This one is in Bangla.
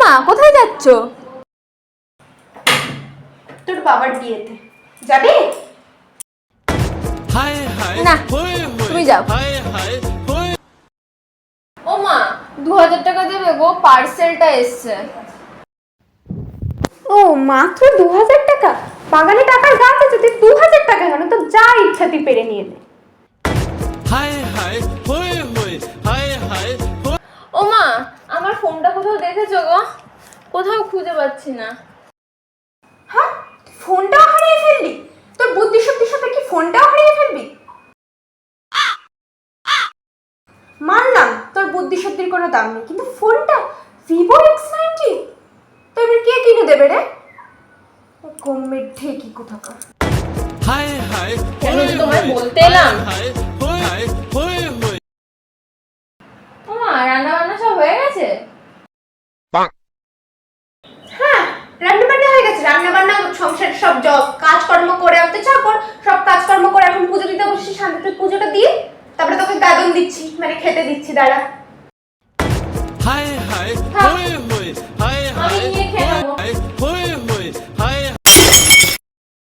মা, কোথায় যাচ্ছ? তোর বাবার বিয়েতে যাবে? না, তুমি যাও। ও মা, 2000 টাকা দেবে গো, পার্সেলটা এসছে। ও মাত্র 2000 টাকা? বাগানে টাকার গাছ আছে, তুই 2000 টাকা কেন? তো যা ইচ্ছা তুই পেরে নিয়ে নে। ও মা, আমার ফোনটা কোথাও দেখেছো গো? কোথাও খুঁজে পাচ্ছি না। হ্যাঁ, ফোনটাও হারিয়ে ফেললি? তোর বুদ্ধি শক্তির সাথে কি ফোনটাও হারিয়ে ফেলবি? মানলাম তোর বুদ্ধি শক্তির কোনো দাম নেই, কিন্তু ফোনটা ভিভো X90 তো এবার কে কিনে দেবে রে? কমের ঠেকি কোথাকার। কেন যে তোমায় বলতে এলাম। ও মা, রান্না বান্না সব হয়ে গেছে? হ্যাঁ, রান্না বান্না হয়ে গেছে। রান্না বান্না, সংসারের সব কাজকর্ম করে আমি তো চাকর, সব কাজকর্ম করে এখন পুজো দিতে বসেছি। শান্তিতে পুজোটা দিয়ে তারপরে তোকে গাদন দিচ্ছি, মানে খেতে দিচ্ছি। দাঁড়া।